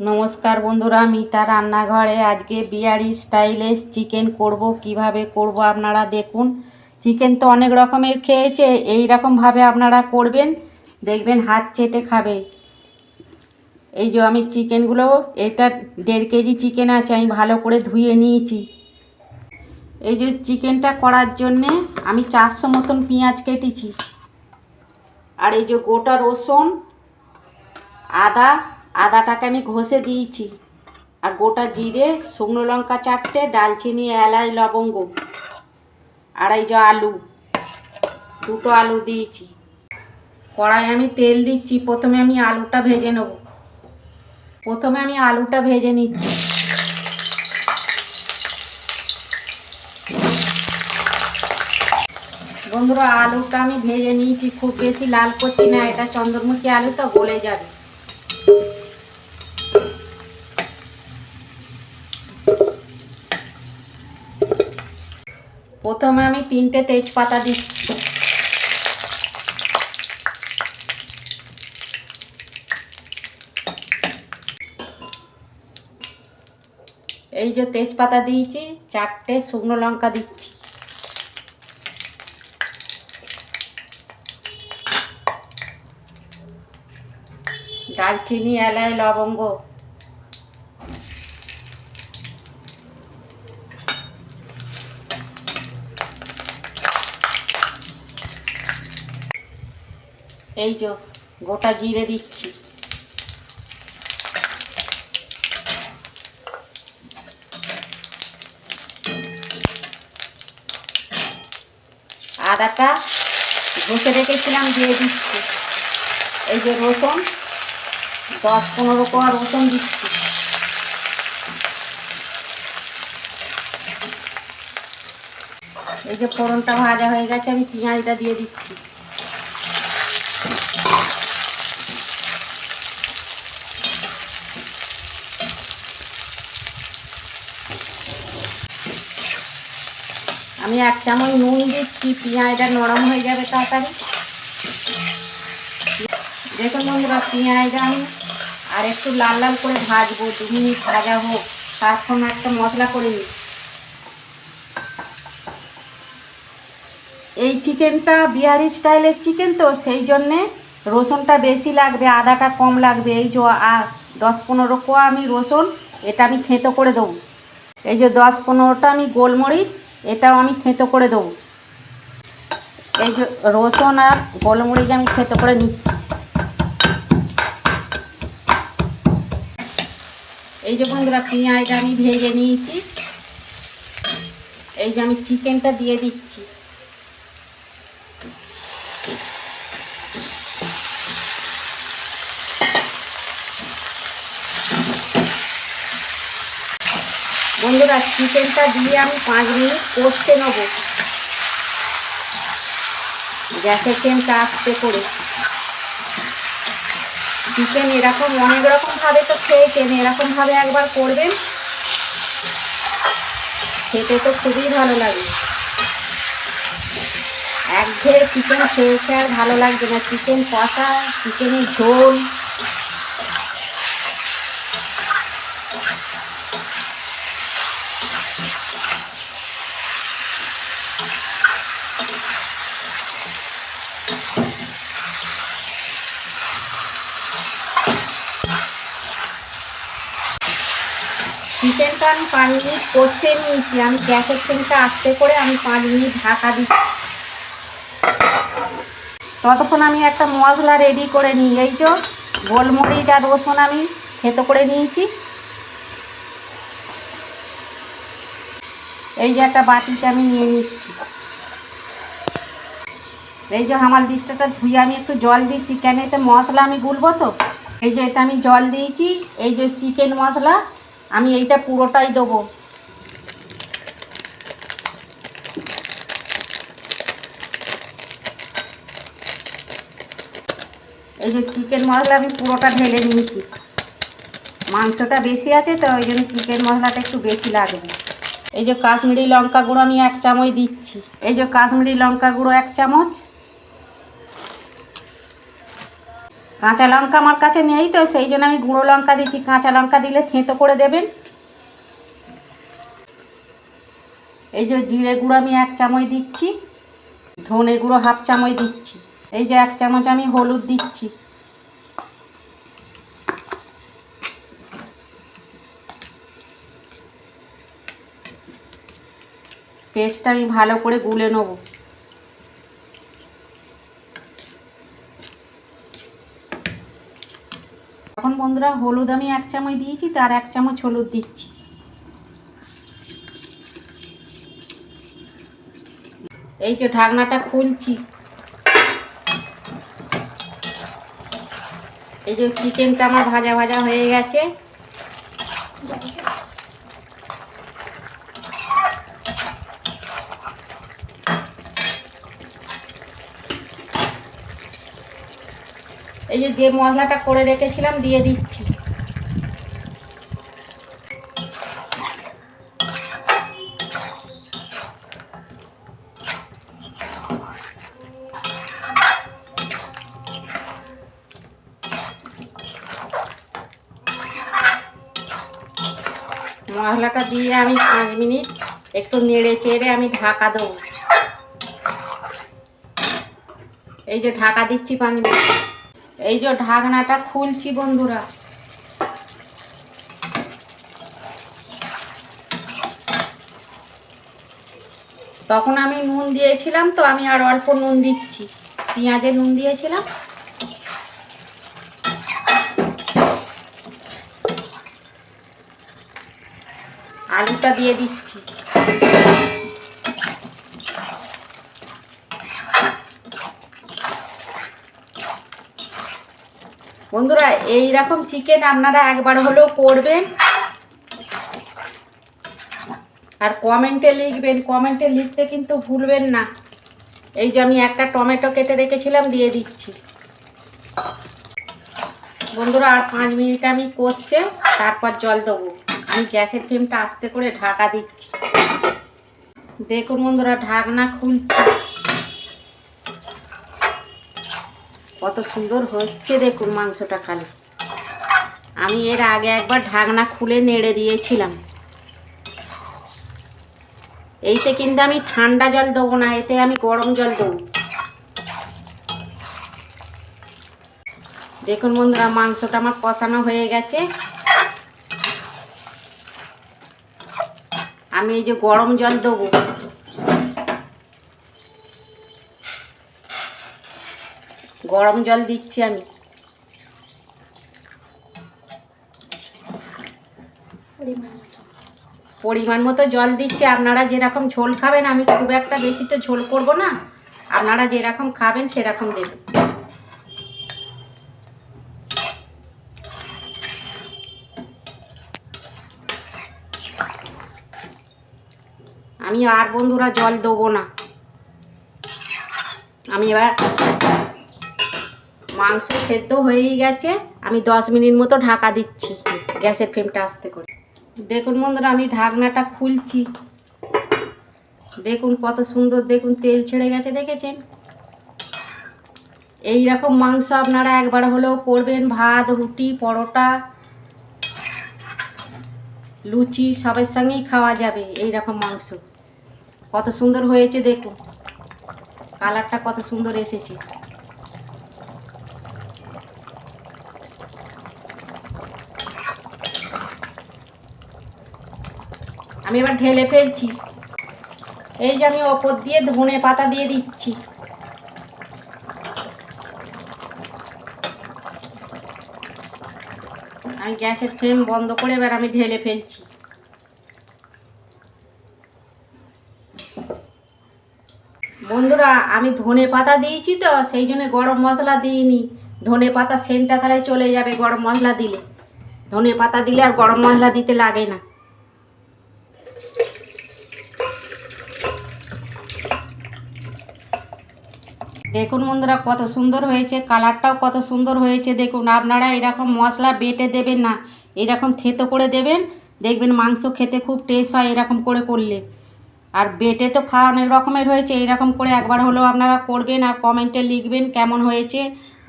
নমস্কার বন্ধুরা, মিতা রান্নাঘরে আজকে বিহারি স্টাইলে চিকেন করব। কিভাবে করব আপনারা দেখুন। চিকেন তো অনেক রকমের খেয়েছে, এই রকমভাবে আপনারা করবেন, দেখবেন হাত চেটে খাবে। এই যে আমি চিকেনগুলো, এটা 1.5 কেজি চিকেন আছে, আমি ভালো করে ধুয়ে নিয়েছি। এই যে চিকেনটা করার জন্যে আমি 400 মতন পেঁয়াজ কেটেছি, আর এই যে গোটা রসুন, আদাটাকে আমি ঘষে দিয়েছি, আর গোটা জিরে, শুকনো লঙ্কা 4টে, ডালচিনি, এলাচ, লবঙ্গ, আর এই যে দুটো আলু দিয়েছি। কড়াই আমি তেল দিচ্ছি। প্রথমে আমি আলুটা ভেজে নেব। নিচ্ছি। বন্ধুরা, আলুটা আমি ভেজে নিয়েছি, খুব বেশি লাল করছি না, এটা চন্দ্রমুখী আলু তো গলে যাবে। প্রথমে আমি 3টে তেজপাতা দিচ্ছি। এই যে তেজপাতা দিয়েছি, 4টে শুকনো লঙ্কা দিচ্ছি। ডালচিনি, এলাচ, লবঙ্গ, এই যে গোটা জিরে দিচ্ছি। আদাটা ঘষে রেখেছিলাম, দিয়ে দিচ্ছি। এই যে রসুন, 10-15 কোয়া রসুন দিচ্ছি। এই যে ফোড়নটা ভাজা হয়ে গেছে, আমি পেঁয়াজটা দিয়ে দিচ্ছি। আমি 1 চামচ নুন দিচ্ছি, পেঁয়াজটা নরম হয়ে যাবে তাড়াতাড়ি। দেখুন বন্ধুরা, পেঁয়াজটা আমি আর একটু লাল লাল করে ভাজবো, 2 মিনিট ভাজা হোক, তারপর একটা মশলা করে নিই। এই চিকেনটা বিহারি স্টাইলের চিকেন তো, সেই জন্যে রসুনটা বেশি লাগবে, আদাটা কম লাগবে। এই যে 10-15 কোয়া আমি রসুন, এটা আমি থেঁতো করে দেবো। এই যে 10-15টা আমি গোলমরিচ, এটাও আমি থেঁতো করে দেবো। এই যে রসুন আর গোলমরিচ আমি থেঁতো করে নিচ্ছি। এই যে বন্ধুরা, পেঁয়াজটা আমি ভেজে নিয়েছি। এই যে আমি চিকেনটা দিয়ে দিচ্ছি। বন্ধুরা, চিকেনটা দিয়ে আমি 5 মিনিট কষতে নেব, গ্যাসের ফ্লেমটা আস্তে করে। চিকেন এরকম অনেক রকমভাবে তো খেয়েছেন, এরকমভাবে একবার করবেন, খেতে তো খুবই ভালো লাগে। একঘেয়ে চিকেন খেয়ে আর ভালো লাগবে না। চিকেন কষা, চিকেনের ঝোল, চিকেনটা আমি 5 মিনিট কষে নিয়েছি। আমি গ্যাসের ফ্লেমটা আস্তে করে আমি 5 মিনিট ঢাকা দিচ্ছি। ততক্ষণ আমি একটা মশলা রেডি করে নিই। এই যে গোলমরিচ আর রসুন আমি থেঁতো করে নিয়েছি। এই যে একটা বাটিতে আমি নিয়ে নিচ্ছি। এই যে হামাল দিস্তাটা ধুয়ে আমি একটু জল দিচ্ছি, কেন এতে মশলা আমি গুলবো তো। এই যে এতে আমি জল দিয়েছি। এই যে চিকেন মশলা আমি এইটা পুরোটাই দেবো। এই যে চিকেন মশলা আমি পুরোটা ঢেলে নিয়েছি। মাংসটা বেশি আছে তো, ওই জন্য চিকেন মশলাটা একটু বেশি লাগবে। এই যে কাশ্মীরি লঙ্কা গুঁড়ো আমি 1 চামচ দিচ্ছি। এই যে কাশ্মীরি লঙ্কা গুঁড়ো 1 চামচ। কাঁচা লঙ্কা আমার কাছে নেই তো সেই জন্য আমি গুঁড়ো লঙ্কা দিচ্ছি, কাঁচা লঙ্কা দিলে থেঁতো করে দেবেন। এই যে জিরে গুঁড়ো আমি 1 চামচ দিচ্ছি, ধনে গুঁড়ো 1/2 চামচ দিচ্ছি, এই যে 1 চামচ আমি হলুদ দিচ্ছি। পেস্টটা আমি ভালো করে গুলে নেব। এখন বন্ধুরা হলুদ আমি 1 চামচ দিয়েছি, তার 1 চামচ হলুদ দিচ্ছি। এই যে ঢাকনাটা খুলছি, এই যে চিকেনটা আমার ভাজা ভাজা হয়ে গেছে। এই যে মশলাটা করে রেখেছিলাম দিয়ে দিচ্ছি। মশলাটা দিয়ে আমি 5 মিনিট একটু নেড়ে চেড়ে আমি ঢাকা দেবো। এই যে ঢাকা দিচ্ছি 5 মিনিট। এই যে ঢাকনাটা খুলছি বন্ধুরা, তখন আমি নুন দিয়েছিলাম তো আমি আর অল্প নুন দিচ্ছি, পেঁয়াজে নুন দিয়েছিলাম। আলুটা দিয়ে দিচ্ছি। বন্ধুরা এই রকম চিকেন আপনারা একবার হলেও করবেন আর কমেন্টে লিখবেন, কমেন্টে লিখতে কিন্তু ভুলবেন না। এই যে আমি একটা টমেটো কেটে রেখেছিলাম দিয়ে দিচ্ছি। বন্ধুরা আর 5 মিনিট আমি কষছে তারপর জল দেবো। আমি গ্যাসের ফ্লেমটা আস্তে করে ঢাকা দিচ্ছি। দেখুন বন্ধুরা ঢাকনা খুলছি, কত সুন্দর হচ্ছে দেখুন মাংসটা। খালি আমি এর আগে একবার ঢাকনা খুলে নেড়ে দিয়েছিলাম। এইতে কিন্তু আমি ঠান্ডা জল দেবো না, এতে আমি গরম জল দেবো। দেখুন বন্ধুরা মাংসটা আমার কষানো হয়ে গেছে। আমি এই যে গরম জল দেবো। গরম জল দিচ্ছি আমি। পরিমাণ মতো জল দিচ্ছি। আপনারা যেরকম ঝোল খাবেন, আমি খুব একটা বেশি তো ঝোল করব না, আপনারা যেরকম খাবেন সেরকম দেবেন। আমি আর বন্ধুরা জল দেবো না। আমি এবার মাংস সেদ্ধ হয়েই গেছে, আমি 10 মিনিট মতো ঢাকা দিচ্ছি গ্যাসের ফ্লেমটা আস্তে করে। দেখুন বন্ধুরা আমি ঢাকনাটা খুলছি, দেখুন কত সুন্দর, দেখুন তেল ছেড়ে গেছে, দেখেছেন? এই রকম মাংস আপনারা একবার হলেও করবেন। ভাত, রুটি, পরোটা, লুচি সবের সঙ্গেই খাওয়া যাবে এই রকম মাংস। কত সুন্দর হয়েছে দেখুন, কালারটা কত সুন্দর এসেছে। আমি এবার ঢেলে ফেলছি। এই যে আমি ওপর দিয়ে ধনে পাতা দিয়ে দিচ্ছি। আমি গ্যাসের ফ্লেম বন্ধ করে এবার আমি ঢেলে ফেলছি। বন্ধুরা আমি ধনে পাতা দিয়েছি তো সেই জন্য গরম মশলা দিইনি। ধনে পাতা সেন্টটা তাহলে চলে যাবে গরম মশলা দিলে। ধনে পাতা দিলে আর গরম মশলা দিতে লাগে না। দেখুন বন্ধুরা কত সুন্দর হয়েছে, কালারটাও কত সুন্দর হয়েছে। দেখুন আপনারা এরকম মশলা বেটে দেবেন না, এরকম থেতো করে দেবেন, দেখবেন মাংস খেতে খুব টেস্ট হয় এরকম করে করলে। আর বেটে তো খাওয়া অনেক রকমের হয়েছে, এইরকম করে একবার হলেও আপনারা করবেন আর কমেন্টে লিখবেন কেমন হয়েছে।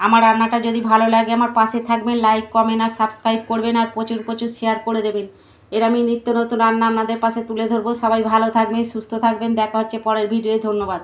আমার রান্নাটা যদি ভালো লাগে আমার পাশে থাকবেন, লাইক কমেন্ট আর সাবস্ক্রাইব করবেন, আর প্রচুর প্রচুর শেয়ার করে দেবেন। এর আমি নিত্য নতুন রান্না আপনাদের পাশে তুলে ধরবো। সবাই ভালো থাকবেন, সুস্থ থাকবেন। দেখা হচ্ছে পরের ভিডিওয়ে। ধন্যবাদ।